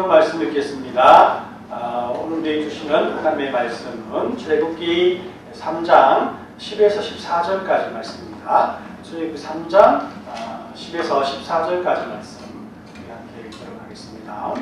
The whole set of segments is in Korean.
성경 말씀 읽겠습니다. 오늘 우리에게 주시는 하나님의 말씀은 출애굽기 3장 10에서 14절까지 말씀입니다. 출애굽기 3장 10에서 14절까지 말씀 함께 읽도록 하겠습니다.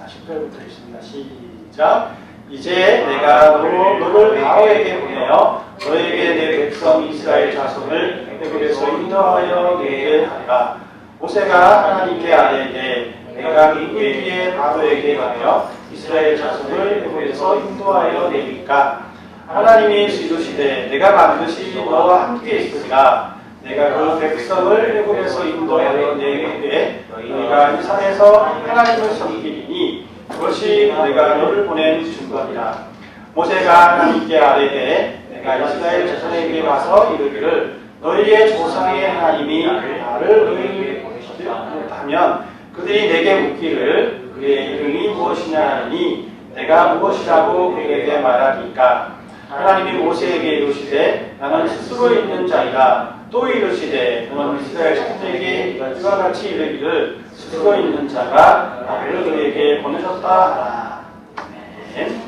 10절부터 읽습니다. 시작. 이제 내가 너를 바로에게 보내어 너에게 내 백성 이스라엘 자손을 애굽에서 인도하여 내게 하리라. 모세가 하나님께 아뢰되 내가 누구에 위해 바로에게 가며 이스라엘 자손을 애굽에서 인도하여 내리까? 하나님이 이르시되 내가 반드시 너와 함께 있으리라. 내가 그 백성을 애굽에서 인도하여 내게 너희가 이 산에서 하나님을 섬기리니 그것이 내가 너를 보낸 증거니라. 모세가 하나님께 아뢰되 내가 이스라엘 자손에게 가서 이르기를 너희의 조상의 하나님이 나를 너희에게 보내셨다면 그들이 내게 묻기를 그의 이름이 무엇이냐 하니 내가 무엇이라고 그에게 말하니까? 하나님이 모세에게 이르시되 나는 스스로 있는 자이라. 또 이르시되 너는 이스라엘 자손에게 이와 같이 이르기를 스스로 있는 자가 나를 너희에게 보내셨다 하라. 아멘.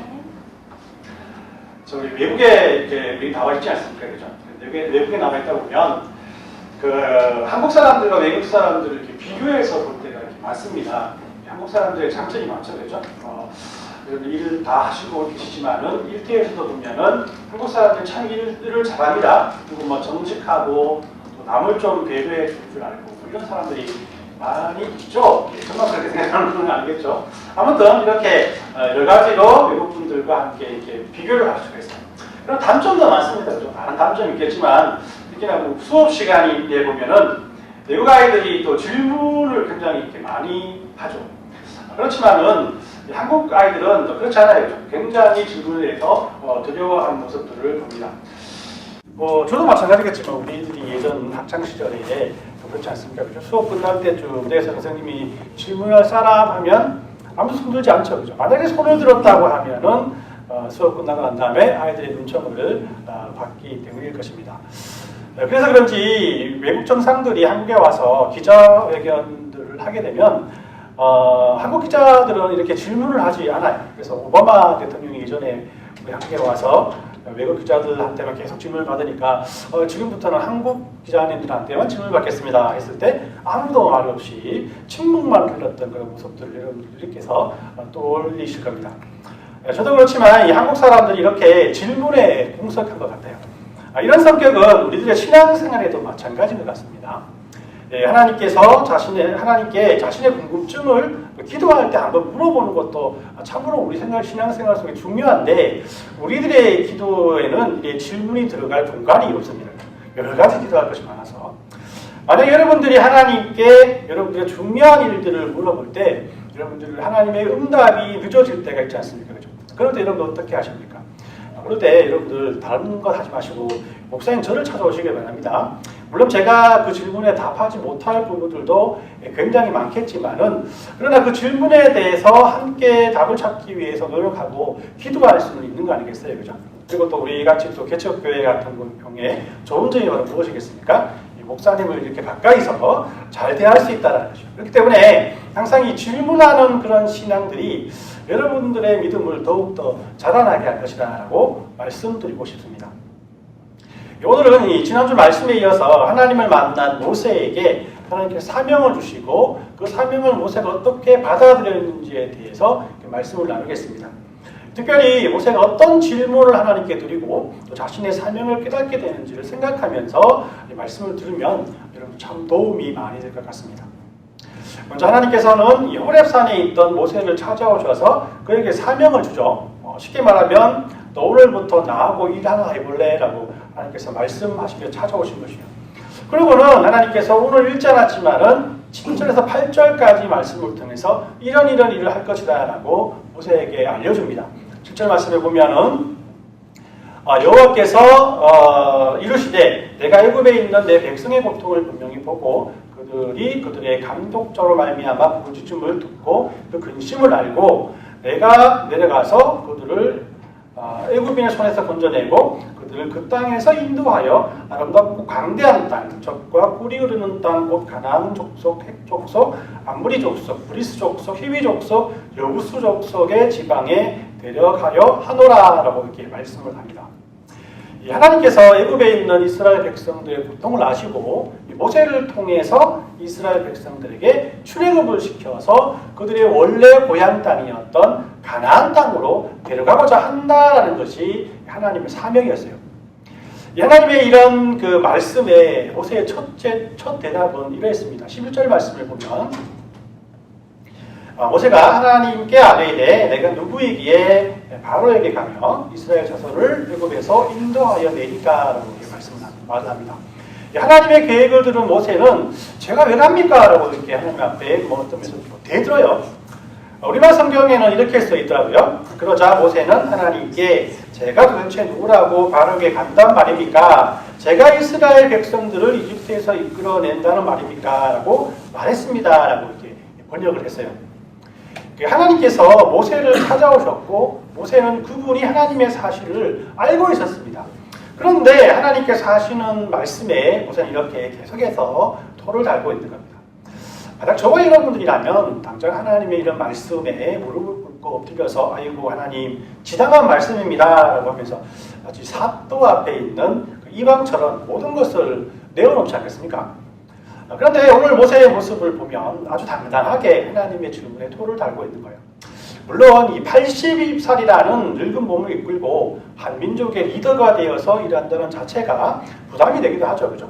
저희 외국에 이렇게 미리 나와 있지 않습니까? 그죠? 외국에 나와 있다 보면 한국 사람들과 외국 사람들을 이렇게 비교해서 볼 때가 이렇게 많습니다. 한국 사람들의 장점이 많죠, 그죠? 일을 다 하시고 계시지만은 일대에서도 보면은 한국 사람들 참 일을 잘합니다. 그리고 뭐 정직하고 또 남을 좀 배려해 줄 줄 알고 이런 사람들이 많이 있죠. 정말 그렇게 생각하는 건 아니겠죠. 아무튼 이렇게 여러 가지로 외국 분들과 함께 이렇게 비교를 할 수가 있어요. 그런 단점도 많습니다. 그죠? 많은 단점이 있겠지만 특히나 뭐 수업 시간에 보면은 외국 아이들이 또 질문을 굉장히 이렇게 많이 하죠. 그렇지만은 한국 아이들은 또 그렇지 않아요. 굉장히 질문을 해서 두려워하는 모습들을 봅니다. 저도 마찬가지겠지만 우리들이 예전 학창 시절에 그렇지 않습니까? 그죠? 수업 끝날 때쯤 돼서 선생님이 질문할 사람 하면 아무도 손들지 않죠. 그죠? 만약에 손을 들었다고 하면은 수업 끝나고 난 다음에 아이들의 눈총을 받기 때문일 것입니다. 그래서 그런지 외국 정상들이 한국에 와서 기자회견들을 하게 되면 한국 기자들은 이렇게 질문을 하지 않아요. 그래서 오바마 대통령이 예전에 우리 한국에 와서 외국 기자들한테만 계속 질문을 받으니까 지금부터는 한국 기자님들한테만 질문을 받겠습니다 했을 때 아무도 말 없이 침묵만 흘렀던 그런 모습들을 여러분들께서 떠올리실 겁니다. 저도 그렇지만 이 한국 사람들이 이렇게 질문에 공석한 것 같아요. 이런 성격은 우리들의 신앙생활에도 마찬가지인 것 같습니다. 하나님께서 하나님께 자신의 궁금증을 기도할 때 한번 물어보는 것도 참으로 우리 신앙생활 속에 중요한데 우리들의 기도에는 질문이 들어갈 공간이 없습니다. 여러 가지 기도할 것이 많아서 만약 여러분들이 하나님께 여러분들의 중요한 일들을 물어볼 때 여러분들 하나님의 응답이 늦어질 때가 있지 않습니까? 그렇죠? 그럴 때 여러분들 어떻게 하십니까? 그럴 때 여러분들 다른 것 하지 마시고 목사님 저를 찾아오시길 바랍니다. 물론 제가 그 질문에 답하지 못할 부분들도 굉장히 많겠지만은 그러나 그 질문에 대해서 함께 답을 찾기 위해서 노력하고 기도할 수는 있는 거 아니겠어요? 그죠? 그리고 또 우리 같이 또 개척교회 같은 경우에 좋은 점이 바로 무엇이겠습니까? 목사님을 이렇게 가까이서 잘 대할 수 있다는 거죠. 그렇기 때문에 항상 이 질문하는 그런 신앙들이 여러분들의 믿음을 더욱더 자라나게 할 것이라고 말씀드리고 싶습니다. 오늘은 이 지난주 말씀에 이어서 하나님을 만난 모세에게 하나님께서 사명을 주시고 그 사명을 모세가 어떻게 받아들였는지에 대해서 말씀을 나누겠습니다. 특별히 모세가 어떤 질문을 하나님께 드리고 또 자신의 사명을 깨닫게 되는지를 생각하면서 말씀을 들으면 여러분 참 도움이 많이 될 것 같습니다. 먼저 하나님께서는 이 호렙산에 있던 모세를 찾아오셔서 그에게 사명을 주죠. 쉽게 말하면 너 오늘부터 나하고 일 하나 해볼래? 라고 하나님께서 말씀하시며 찾아오신 것이요. 그리고는 하나님께서 오늘 읽지 않았지만은 7절에서 8절까지 말씀을 통해서 이런 일을 할 것이다 라고 모세에게 알려줍니다. 7절 말씀에 보면은 여호와께서 이르시되 내가 애굽에 있는 내 백성의 고통을 분명히 보고 그들의 감독자로 말미암아 부르짖음을 듣고 그 근심을 알고 내가 내려가서 그들을 애굽인의 손에서 건져내고 백성들을 그 땅에서 인도하여 아름답고 광대한 땅, 젖과 꿀이 흐르는 땅, 곧 가나안 족속, 헷 족속, 암무리 족속, 브리스 족속, 히위 족속, 여부수 족속의 지방에 데려가려 하노라라고 이렇게 말씀을 합니다. 하나님께서 애굽에 있는 이스라엘 백성들의 고통을 아시고 모세를 통해서 이스라엘 백성들에게 출애굽을 시켜서 그들의 원래 고향 땅이었던 가나안 땅으로 데려가고자 한다라는 것이 하나님의 사명이었어요. 하나님의 이런 그 말씀에 모세의 첫 대답은 이러했습니다. 11절 말씀을 보면 모세가 하나님께 아뢰이되 내가 누구이기에 바로에게 가며 이스라엘 자손을 애굽에서 인도하여 내리까라고 이렇게 말을 합니다. 하나님의 계획을 들은 모세는 제가 왜 갑니까? 라고 이렇게 하나님 앞에 어떠면서 대들어요. 우리말 성경에는 이렇게 써 있더라고요. 그러자 모세는 하나님께 제가 도대체 누구라고 바로에게 간단 말입니까? 제가 이스라엘 백성들을 이집트에서 이끌어낸다는 말입니까? 라고 말했습니다. 라고 이렇게 번역을 했어요. 하나님께서 모세를 찾아오셨고 모세는 그분이 하나님의 사실을 알고 있었습니다. 그런데 하나님께서 하시는 말씀에 모세는 이렇게 계속해서 토를 달고 있는 겁니다. 만약 저와 여러분들이라면 당장 하나님의 이런 말씀에 무릎을 꿇고 엎드려서 아이고 하나님 지당한 말씀입니다 라고 하면서 마치 사또 앞에 있는 그 이방처럼 모든 것을 내어놓지 않겠습니까? 그런데 오늘 모세의 모습을 보면 아주 당당하게 하나님의 질문에 토를 달고 있는 거예요. 물론 이 80살이라는 늙은 몸을 이끌고 한 민족의 리더가 되어서 일한다는 자체가 부담이 되기도 하죠. 그죠?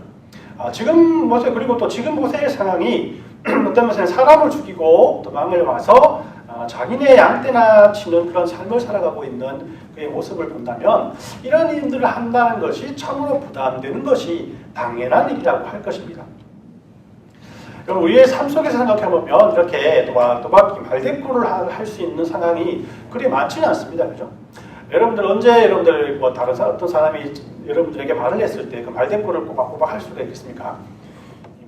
지금 모세, 그리고 또 지금 모세의 상황이 어떤 모세는 사람을 죽이고 도망을 와서 자기네 양떼나 치는 그런 삶을 살아가고 있는 그의 모습을 본다면 이런 일들을 한다는 것이 참으로 부담되는 것이 당연한 일이라고 할 것입니다. 그럼 우리의 삶 속에서 생각해보면 이렇게 또박 말대꾸를 할 수 있는 상황이 그리 많지는 않습니다. 그죠? 여러분들 언제 여러분들 뭐 다른 어떤 사람이 여러분들에게 말을 했을 때 그 말대꾸를 꼬박꼬박 할 수가 있겠습니까?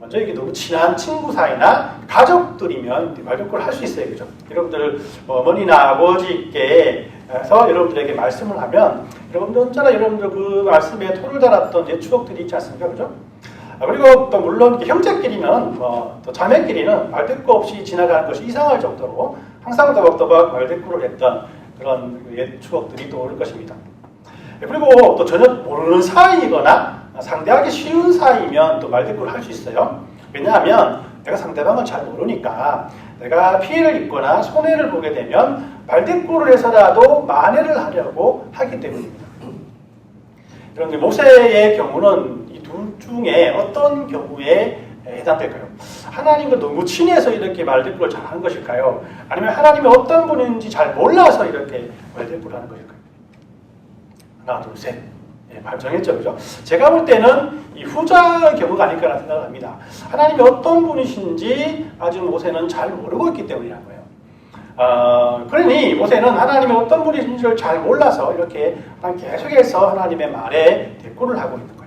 먼저 이게 너무 친한 친구 사이나 가족들이면 말대꾸를 할 수 있어요. 그죠? 여러분들 어머니나 아버지께 해서 여러분들에게 말씀을 하면 여러분들 언제나 여러분들 그 말씀에 토를 달았던 옛 추억들이 있지 않습니까? 그죠? 그리고 또 물론 형제끼리는 또 자매끼리는 말대꾸 없이 지나가는 것이 이상할 정도로 항상 또박또박 말대꾸를 했던 그런 옛 추억들이 떠오를 것입니다. 그리고 또 전혀 모르는 사이이거나 상대하기 쉬운 사이면 또 말대꾸를 할 수 있어요. 왜냐하면 내가 상대방을 잘 모르니까 내가 피해를 입거나 손해를 보게 되면 말대꾸를 해서라도 만회를 하려고 하기 때문입니다. 그런데 모세의 경우는 이 둘 중에 어떤 경우에 해당될까요? 하나님과 너무 친해서 이렇게 말대꾸를 잘하는 것일까요? 아니면 하나님이 어떤 분인지 잘 몰라서 이렇게 말대꾸를 하는 것일까요? 하나, 둘, 셋. 말 정했죠, 그죠? 제가 볼 때는 이 후자의 경우가 아닐까라는 생각을 합니다. 하나님이 어떤 분이신지 아직 모세는 잘 모르고 있기 때문이라는 거예요. 그러니 모세는 하나님이 어떤 분이신지를 잘 몰라서 이렇게 계속해서 하나님의 말에 대꾸를 하고 있는 거예요.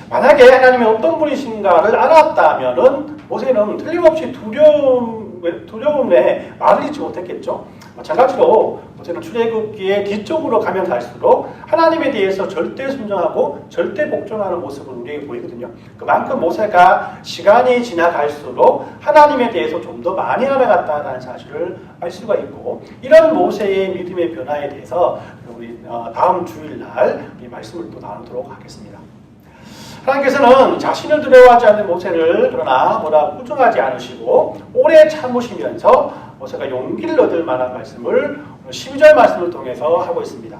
만약에 하나님이 어떤 분이신가를 알았다면은 모세는 틀림없이 두려움에 말을 잇지 못했겠죠. 마찬가지로 모세는 출애굽기의 뒤쪽으로 가면 갈수록 하나님에 대해서 절대 순종하고 절대 복종하는 모습을 우리에게 보이거든요. 그만큼 모세가 시간이 지나갈수록 하나님에 대해서 좀 더 많이 알아갔다는 사실을 알 수가 있고, 이런 모세의 믿음의 변화에 대해서 우리 다음 주일날 이 말씀을 또 나누도록 하겠습니다. 하나님께서는 자신을 두려워하지 않는 모세를 그러나 꾸중하지 않으시고 오래 참으시면서 모세가 용기를 얻을 만한 말씀을 12절 말씀을 통해서 하고 있습니다.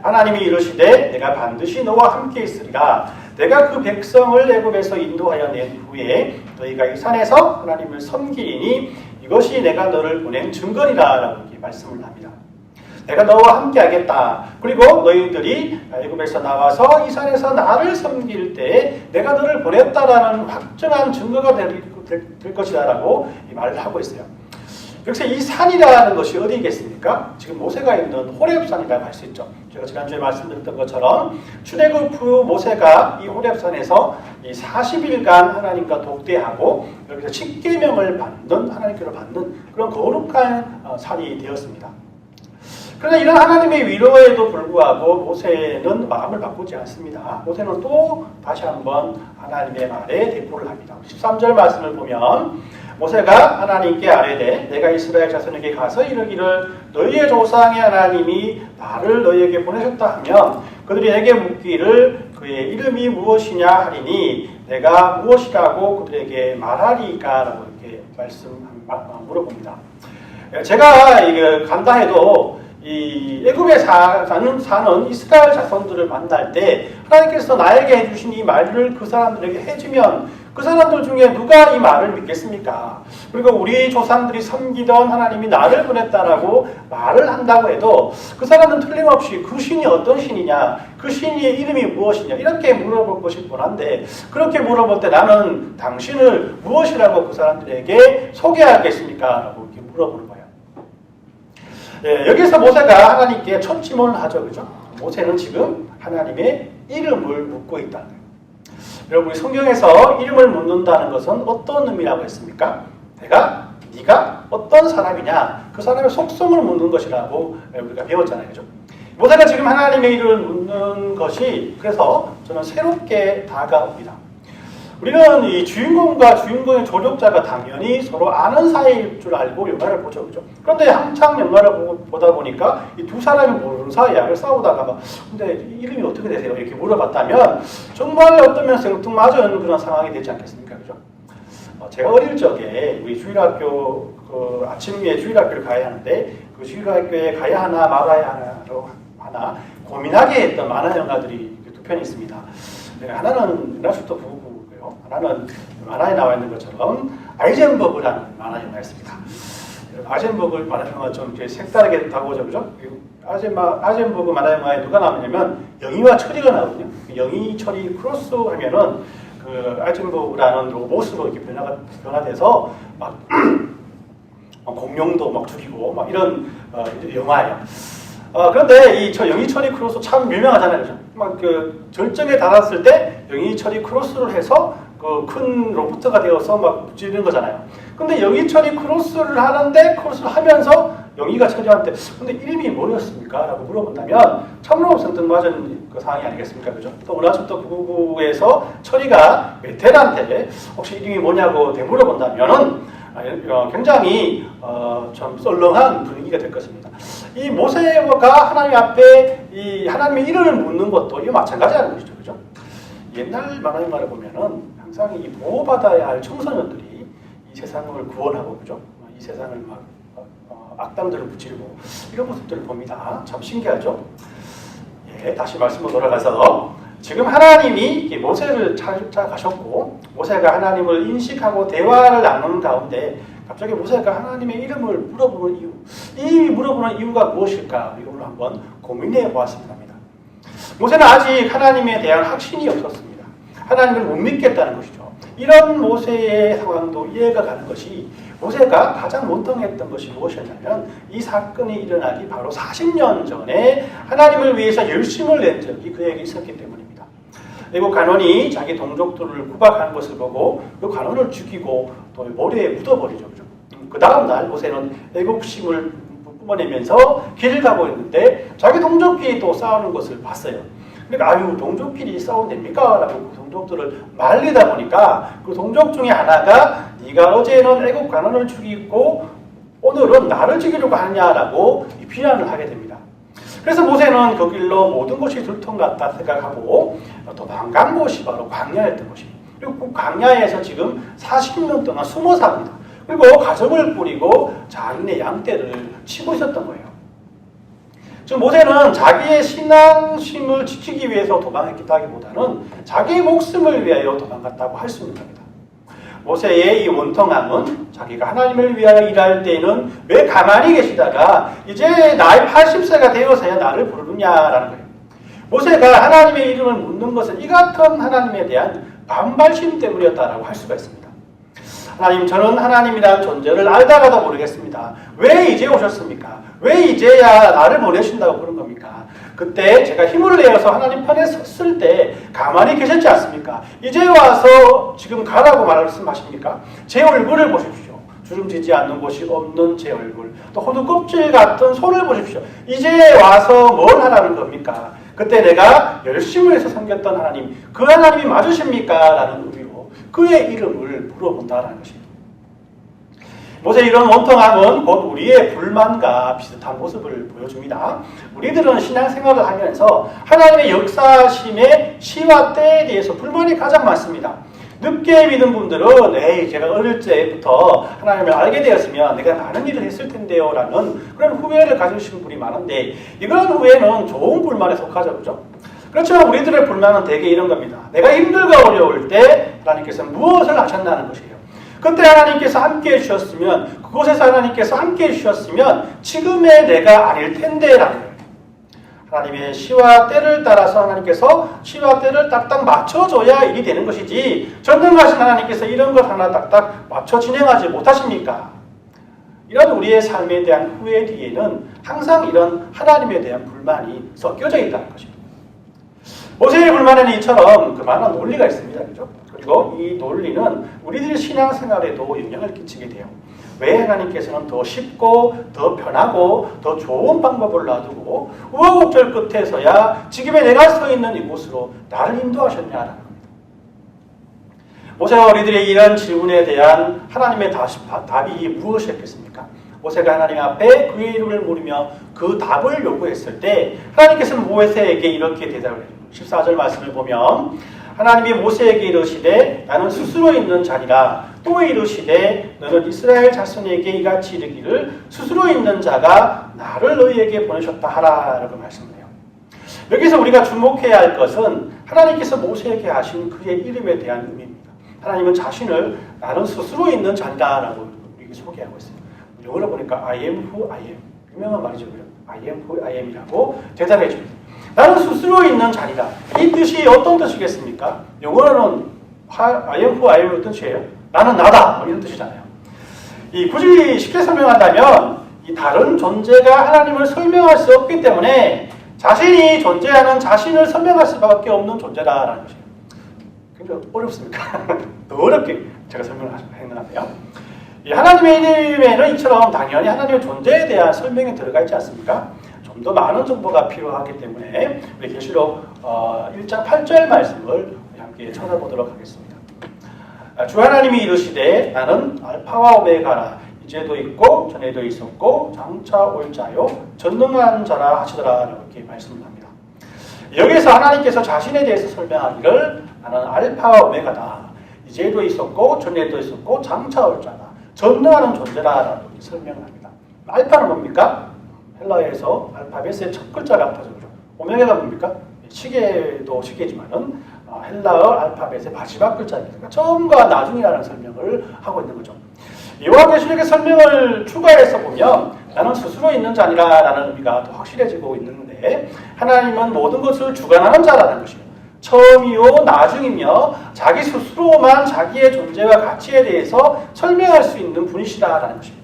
하나님이 이르시되 내가 반드시 너와 함께 있으리라. 내가 그 백성을 애굽에서 인도하여 낸 후에 너희가 이 산에서 하나님을 섬기리니 이것이 내가 너를 보낸 증거리라 라고 이렇게 말씀을 합니다. 내가 너와 함께 하겠다. 그리고 너희들이 애굽에서 나와서 이 산에서 나를 섬길 때 내가 너를 보냈다라는 확정한 증거가 될 것이다 라고 이 말을 하고 있어요. 여기서 이 산이라는 것이 어디겠습니까? 지금 모세가 있는 호렙산이라고 할 수 있죠. 제가 지난주에 말씀드렸던 것처럼 출애굽 후 모세가 이 호렙산에서 이 40일간 하나님과 독대하고 여기서 십계명을 받는, 하나님께로 받는 그런 거룩한 산이 되었습니다. 그러나 이런 하나님의 위로에도 불구하고 모세는 마음을 바꾸지 않습니다. 모세는 또 다시 한번 하나님의 말에 대꾸를 합니다. 13절 말씀을 보면 모세가 하나님께 아뢰되 내가 이스라엘 자손에게 가서 이르기를 너희의 조상의 하나님이 나를 너희에게 보내셨다 하면 그들이 내게 묻기를 그의 이름이 무엇이냐 하리니 내가 무엇이라고 그들에게 말하리까? 라고 이렇게 물어봅니다. 제가 이게 간다 해도 이 애굽에 사는 이스라엘 자손들을 만날 때 하나님께서 나에게 해주신 이 말을 그 사람들에게 해주면 그 사람들 중에 누가 이 말을 믿겠습니까? 그리고 우리 조상들이 섬기던 하나님이 나를 보냈다라고 말을 한다고 해도 그 사람은 틀림없이 그 신이 어떤 신이냐, 그 신의 이름이 무엇이냐 이렇게 물어볼 것이 뻔한데 그렇게 물어볼 때 나는 당신을 무엇이라고 그 사람들에게 소개하겠습니까? 라고 이렇게 물어보는 거예요. 예, 여기서 모세가 하나님께 첫 질문을 하죠. 그죠? 모세는 지금 하나님의 이름을 묻고 있다는 거예요. 여러분, 성경에서 이름을 묻는다는 것은 어떤 의미라고 했습니까? 네가 어떤 사람이냐, 그 사람의 속성을 묻는 것이라고 우리가 배웠잖아요. 그죠? 모세가 지금 하나님의 이름을 묻는 것이 그래서 저는 새롭게 다가옵니다. 우리는 이 주인공과 주인공의 조력자가 당연히 서로 아는 사이일 줄 알고 영화를 보죠. 그죠? 그런데 한창 영화를 보다 보니까 이 두 사람이 모르는 사이야. 싸우다가 막, 근데 이름이 어떻게 되세요? 이렇게 물어봤다면 정말 어떤 면에서 생뚱맞은 그런 상황이 되지 않겠습니까? 그죠? 제가 어릴 적에 우리 주일학교, 아침에 주일학교를 가야 하는데 그 주일학교에 가야 하나 말아야 하나 고민하게 했던 만화 영화들이 두 편이 있습니다. 하나는 라슈터 부부고요. 하나는 만화에 나와 있는 것처럼 아이젠버그라는 만화 영화였습니다. 아이젠버그 만화 영화 좀 색다르게 다가오죠, 그죠? 아이젠버그 만화 영화에 누가 나오냐면 영희와 철이가 나오거든요. 영희, 철이 크로스 하면은 그 아이젠버그라는 로봇으로 이렇게 변화돼서 막 공룡도 막 죽이고 막 이런 영화예요. 그런데 저 영희철이 크로스 참 유명하잖아요. 그죠? 막 그 절정에 달았을 때 영희철이 크로스를 해서 그 큰 로봇가 되어서 막 무찌르는 거잖아요. 근데 영희철이 크로스를 하는데 크로스를 하면서 영희가 철이한테 근데 이름이 뭐였습니까? 라고 물어본다면 참으로 생뚱맞은 그 상황이 아니겠습니까? 그죠? 또 은하철도 999에서 철이가 메텔한테 혹시 이름이 뭐냐고 되물어본다면은 굉장히 좀 썰렁한 분위기가 될 것입니다. 이 모세가 하나님 앞에 이 하나님의 이름을 묻는 것도 이거 마찬가지라는 것이죠, 그죠? 옛날 만화 영화를 보면은 항상 이 보호받아야 할 청소년들이 이 세상을 구원하고, 그죠? 이 세상을 막 악당들을 무찌르고 이런 모습들을 봅니다. 참 신기하죠? 예, 다시 말씀으로 돌아가서 지금 하나님이 모세를 찾아가셨고 모세가 하나님을 인식하고 대화를 나누는 가운데 갑자기 모세가 하나님의 이름을 물어보는 이유, 이 물어보는 이유가 무엇일까? 이걸 한번 고민해 보았습니다. 모세는 아직 하나님에 대한 확신이 없었습니다. 하나님을 못 믿겠다는 것이죠. 이런 모세의 상황도 이해가 가는 것이 모세가 가장 원통했던 것이 무엇이었냐면 이 사건이 일어나기 바로 40년 전에 하나님을 위해서 열심을 낸 적이 그에게 있었기 때문입니다. 애국 간원이 자기 동족들을 구박하는 것을 보고 그 간원을 죽이고 또 모래에 묻어버리죠. 그 다음날 모세는 애국심을 뿜어내면서 길을 가고 있는데 자기 동족끼리 또 싸우는 것을 봤어요. 그러니까 아유 동족끼리 싸우면 됩니까? 라고 그 동족들을 말리다 보니까 그 동족 중에 하나가 네가 어제는 애국 간원을 죽이고 오늘은 나를 죽이려고 하냐라고 비난을 하게 됩니다. 그래서 모세는 그 길로 모든 것이 들통났다 생각하고 도망간 곳이 바로 광야였던 것입니다. 그리고 그 광야에서 지금 40년 동안 숨어 삽니다. 그리고 가정을 꾸리고 자기네 양떼를 치고 있었던 거예요. 지금 모세는 자기의 신앙심을 지키기 위해서 도망했다기보다는 자기의 목숨을 위하여 도망갔다고 할 수 있는 겁니다. 모세의 이 원통함은 자기가 하나님을 위하여 일할 때에는 왜 가만히 계시다가 이제 나이 80세가 되어서야 나를 부르느냐라는 거예요. 모세가 하나님의 이름을 묻는 것은 이 같은 하나님에 대한 반발심 때문이었다라고 할 수가 있습니다. 하나님, 저는 하나님이라는 존재를 알다가도 모르겠습니다. 왜 이제 오셨습니까? 왜 이제야 나를 보내신다고 그런 겁니까? 그때 제가 힘을 내어서 하나님 편에 섰을 때 가만히 계셨지 않습니까? 이제 와서 지금 가라고 말씀하십니까? 제 얼굴을 보십시오. 주름지지 않는 곳이 없는 제 얼굴, 또 호두 껍질 같은 손을 보십시오. 이제 와서 뭘 하라는 겁니까? 그때 내가 열심을 해서 섬겼던 하나님, 그 하나님이 맞으십니까? 라는 의미로 그의 이름을 물어본다라는 것입니다. 모세의 이런 원통함은 곧 우리의 불만과 비슷한 모습을 보여줍니다. 우리들은 신앙생활을 하면서 하나님의 역사심의 시와 때에 대해서 불만이 가장 많습니다. 늦게 믿은 분들은 제가 어릴 때부터 하나님을 알게 되었으면 내가 많은 일을 했을 텐데요 라는 그런 후회를 가지시는 분이 많은데, 이런 후회는 좋은 불만에 속하죠. 그렇죠? 그렇지만 우리들의 불만은 대개 이런 겁니다. 내가 힘들고 어려울 때 하나님께서 무엇을 하셨나는 것이에요. 그때 하나님께서 함께 해주셨으면, 그곳에서 하나님께서 함께 해주셨으면 지금의 내가 아닐 텐데 라는 거예요. 하나님의 시와 때를 따라서 하나님께서 시와 때를 딱딱 맞춰줘야 일이 되는 것이지, 전능하신 하나님께서 이런 것 하나 딱딱 맞춰 진행하지 못하십니까? 이런 우리의 삶에 대한 후회 뒤에는 항상 이런 하나님에 대한 불만이 섞여져 있다는 것입니다. 모세의 불만에는 이처럼 그 많은 논리가 있습니다. 그렇죠? 그리고 이 논리는 우리들의 신앙생활에도 영향을 끼치게 돼요. 왜 하나님께서는 더 쉽고 더 편하고 더 좋은 방법을 놔두고 우여곡절 끝에서야 지금의 내가 서 있는 이곳으로 나를 인도하셨냐라는 겁니다. 모세와 어린이들의 이런 질문에 대한 하나님의 답이 무엇이었겠습니까? 모세가 하나님 앞에 그의 이름을 물으며 그 답을 요구했을 때 하나님께서는 모세에게 이렇게 대답을 해요. 14절 말씀을 보면 하나님이 모세에게 이르시되 나는 스스로 있는 자니라. 또 이르시되 너는 이스라엘 자손에게 이같이 이르기를 스스로 있는 자가 나를 너희에게 보내셨다 하라 라고 말씀해요. 여기서 우리가 주목해야 할 것은 하나님께서 모세에게 하신 그의 이름에 대한 의미입니다. 하나님은 자신을 나는 스스로 있는 자니라 라고 우리에게 소개하고 있어요. 영어로 보니까 I am who I am, 유명한 말이죠. I am who I am이라고 대답해 줍니다. 나는 스스로 있는 자리다. 이 뜻이 어떤 뜻이겠습니까? 영어로는 I am who I am 어떤 뜻이에요? 나는 나다. 이런 뜻이잖아요. 굳이 쉽게 설명한다면 이 다른 존재가 하나님을 설명할 수 없기 때문에 자신이 존재하는 자신을 설명할 수밖에 없는 존재다라는 것이에요. 굉장히 어렵습니까? 더 어렵게 제가 설명을 했는데요. 하나님의 이름에는 이처럼 당연히 하나님의 존재에 대한 설명이 들어가 있지 않습니까? 좀 더 많은 정보가 필요하기 때문에 우리 계시록 1장 8절 말씀을 함께 찾아보도록 하겠습니다. 주 하나님이 이르시되 나는 알파와 오메가라. 이제도 있고 전에도 있었고 장차 올 자요 전능한 자라 하시더라 이렇게 말씀을 합니다. 여기서 하나님께서 자신에 대해서 설명하기를 나는 알파와 오메가다. 이제도 있었고 전에도 있었고 장차 올 자다. 전능하는 존재라고 설명을 합니다. 알파는 뭡니까? 헬라어에서 알파벳의 첫 글자가 합쳐서 그죠. 오메가가 뭡니까? 시계도 시계지만은 헬라어 알파벳의 마지막 글자입니다. 그러니까 처음과 나중이라는 설명을 하고 있는 거죠. 요한계시록의 설명을 추가해서 보면 나는 스스로 있는 자니라라는 의미가 더 확실해지고 있는데, 하나님은 모든 것을 주관하는 자라는 것이에요. 처음이요 나중이며 자기 스스로만 자기의 존재와 가치에 대해서 설명할 수 있는 분이시다라는 것입니다.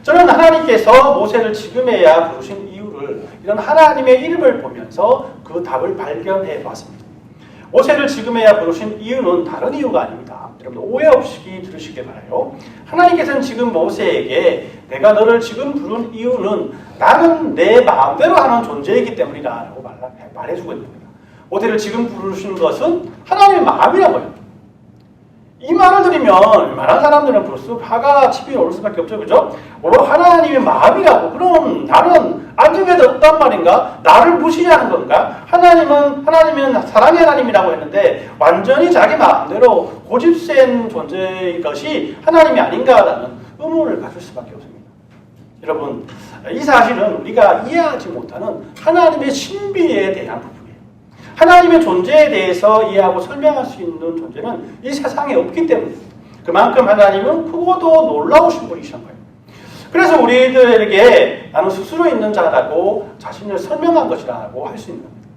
저는 하나님께서 모세를 지금에야 부르신 이유를 이런 하나님의 이름을 보면서 그 답을 발견해 봤습니다. 모세를 지금에야 부르신 이유는 다른 이유가 아닙니다. 여러분 오해 없이 들으시길 바라요. 하나님께서는 지금 모세에게 내가 너를 지금 부른 이유는 나는 내 마음대로 하는 존재이기 때문이다 라고 말해주고 있는 겁니다. 모세를 지금 부르신 것은 하나님의 마음이라고요. 이 말을 들으면 많은 사람들은 벌써 화가 치밀어 오를 수밖에 없죠. 그죠? 하나님의 마음이라고. 그럼 나는 안중에도 없단 말인가? 나를 무시하는 건가? 하나님은 사랑의 하나님이라고 했는데 완전히 자기 마음대로 고집센 존재인 것이 하나님이 아닌가라는 의문을 가질 수밖에 없습니다. 여러분, 이 사실은 우리가 이해하지 못하는 하나님의 신비에 대한 부분. 하나님의 존재에 대해서 이해하고 설명할 수 있는 존재는 이 세상에 없기 때문입니다. 그만큼 하나님은 크고도 놀라우신 분이신 거예요. 그래서 우리들에게 나는 스스로 있는 자라고 자신을 설명한 것이라고 할 수 있는 겁니다.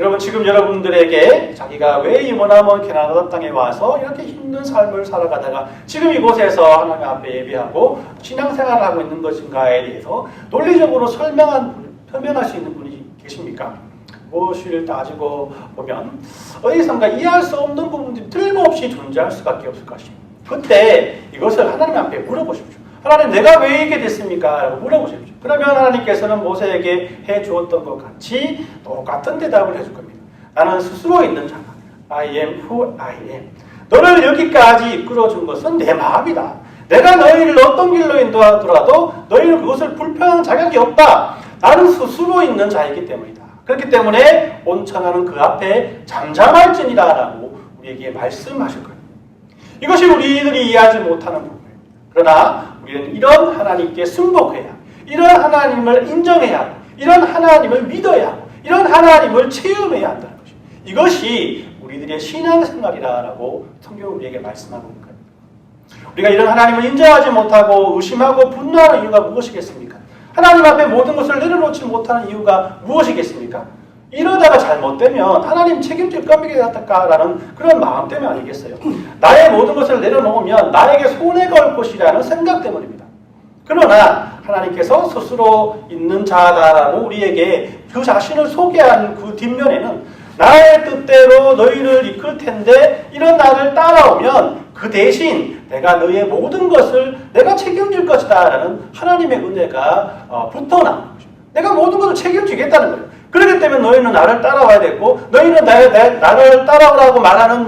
여러분, 지금 여러분들에게 자기가 왜 이 머나먼 캐나다 땅에 와서 이렇게 힘든 삶을 살아가다가 지금 이곳에서 하나님 앞에 예배하고 신앙생활을 하고 있는 것인가에 대해서 논리적으로 설명할 수 있는 분이 계십니까? 무엇을 따지고 보면 어디선가 이해할 수 없는 부분들이 틀림없이 존재할 수밖에 없을 것입니다. 그때 이것을 하나님 앞에 물어보십시오. 하나님, 내가 왜 이게 됐습니까? 라고 물어보십시오. 그러면 하나님께서는 모세에게 해주었던 것 같이 똑같은 대답을 해줄 겁니다. 나는 스스로 있는 자다. I am who I am. 너를 여기까지 이끌어준 것은 내 마음이다. 내가 너희를 어떤 길로 인도하더라도 너희는 그것을 불평하는 자격이 없다. 나는 스스로 있는 자이기 때문이다. 그렇기 때문에 온천하는 그 앞에 잠잠할지니라 라고 우리에게 말씀하실 거예요. 이것이 우리들이 이해하지 못하는 부분이에요. 그러나 우리는 이런 하나님께 승복해야, 이런 하나님을 인정해야 하고, 이런 하나님을 믿어야 하고, 이런 하나님을 체험해야 한다는 것이죠. 이것이 우리들의 신앙생활이라고 성경은 우리에게 말씀하고 있는 거예요. 우리가 이런 하나님을 인정하지 못하고 의심하고 분노하는 이유가 무엇이겠습니까? 하나님 앞에 모든 것을 내려놓지 못하는 이유가 무엇이겠습니까? 이러다가 잘못되면 하나님 책임질 겁니까라는 그런 마음 때문에 아니겠어요? 나의 모든 것을 내려놓으면 나에게 손해가 올 것이라는 생각 때문입니다. 그러나 하나님께서 스스로 있는 자다라고 우리에게 그 자신을 소개한 그 뒷면에는 나의 뜻대로 너희를 이끌 텐데 이런 나를 따라오면 그 대신 내가 너희의 모든 것을 내가 책임질 것이다 라는 하나님의 은혜가 붙어나는 거죠. 내가 모든 것을 책임지겠다는 거예요. 그렇기 때문에 너희는 나를 따라와야 되고 너희는 나를 따라오라고 말하는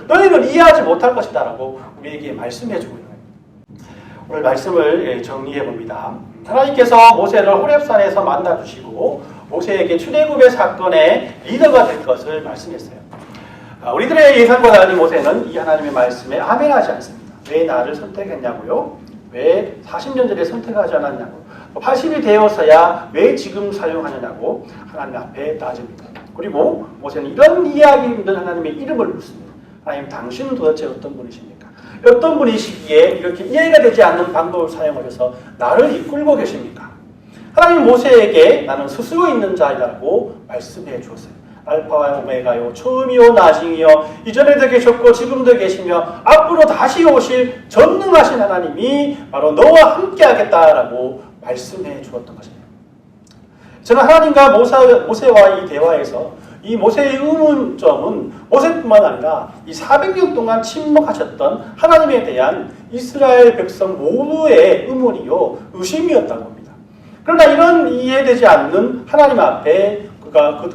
너희는 이해하지 못할 것이다 라고 우리에게 말씀해 주고 있는 거예요. 오늘 말씀을 정리해 봅니다. 하나님께서 모세를 호렙산에서 만나주시고 모세에게 출애굽의 사건의 리더가 될 것을 말씀했어요. 우리들의 예상과 달리 모세는 이 하나님의 말씀에 아멘하지 않습니다. 왜 나를 선택했냐고요? 왜 40년 전에 선택하지 않았냐고? 80이 되어서야 왜 지금 사용하느냐고 하나님 앞에 따집니다. 그리고 모세는 이런 이해하기 힘든 하나님의 이름을 묻습니다. 하나님, 당신은 도대체 어떤 분이십니까? 어떤 분이시기에 이렇게 이해가 되지 않는 방법을 사용하셔서 나를 이끌고 계십니까? 하나님 모세에게 나는 스스로 있는 자이라고 말씀해 주었어요. 알파와 오메가요, 처음이요 나중이요, 이전에도 계셨고 지금도 계시며 앞으로 다시 오실 전능하신 하나님이 바로 너와 함께 하겠다라고 말씀해 주었던 것입니다. 저는 하나님과 모세와 이 대화에서 이 모세의 의문점은 모세뿐만 아니라 이 400년 동안 침묵하셨던 하나님에 대한 이스라엘 백성 모두의 의문이요, 의심이었다고 합니다. 그러나 이런 이해되지 않는 하나님 앞에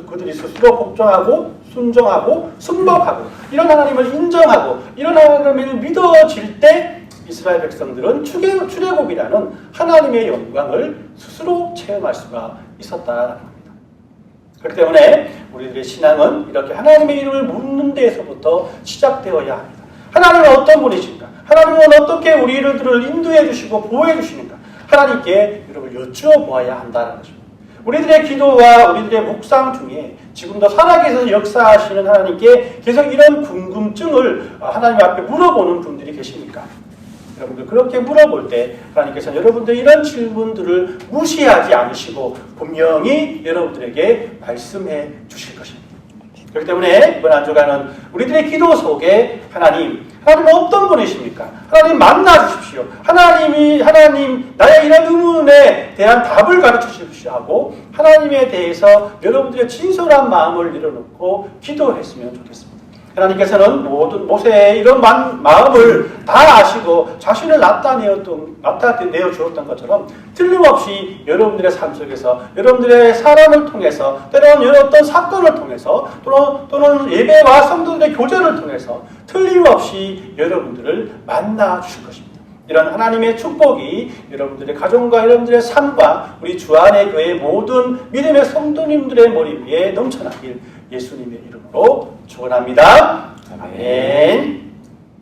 그들이 스스로 복종하고 순종하고 순복하고 이런 하나님을 인정하고 이런 하나님을 믿어질 때 이스라엘 백성들은 출애굽이라는 하나님의 영광을 스스로 체험할 수가 있었다는 겁니다. 그렇기 때문에 우리들의 신앙은 이렇게 하나님의 이름을 묻는 데에서부터 시작되어야 합니다. 하나님은 어떤 분이신가? 하나님은 어떻게 우리들을 인도해 주시고 보호해 주시는가? 하나님께 여러분 여쭈어보아야 한다는 것입니다. 우리들의 기도와 우리들의 묵상 중에 지금도 살아계셔서 역사하시는 하나님께 계속 이런 궁금증을 하나님 앞에 물어보는 분들이 계십니까? 여러분들 그렇게 물어볼 때 하나님께서는 여러분들 이런 질문들을 무시하지 않으시고 분명히 여러분들에게 말씀해 주실 것입니다. 그렇기 때문에 이번 한 주간은 우리들의 기도 속에 하나님은 어떤 분이십니까? 하나님 만나 주십시오. 하나님 나의 이런 의문에 대한 답을 가르쳐 주십시오 하고 하나님에 대해서 여러분들의 진솔한 마음을 내려놓고 기도했으면 좋겠습니다. 하나님께서는 모든 모세의 이런 마음을 다 아시고 자신을 나타내어 주었던 것처럼 틀림없이 여러분들의 삶 속에서 여러분들의 사람을 통해서 때로는 어떤 사건을 통해서 또는 예배와 성도들의 교제를 통해서 틀림없이 여러분들을 만나 주실 것입니다. 이런 하나님의 축복이 여러분들의 가정과 여러분들의 삶과 우리 주안의 교회 모든 믿음의 성도님들의 머리 위에 넘쳐나길 예수님의 이름으로 축원합니다. 아멘.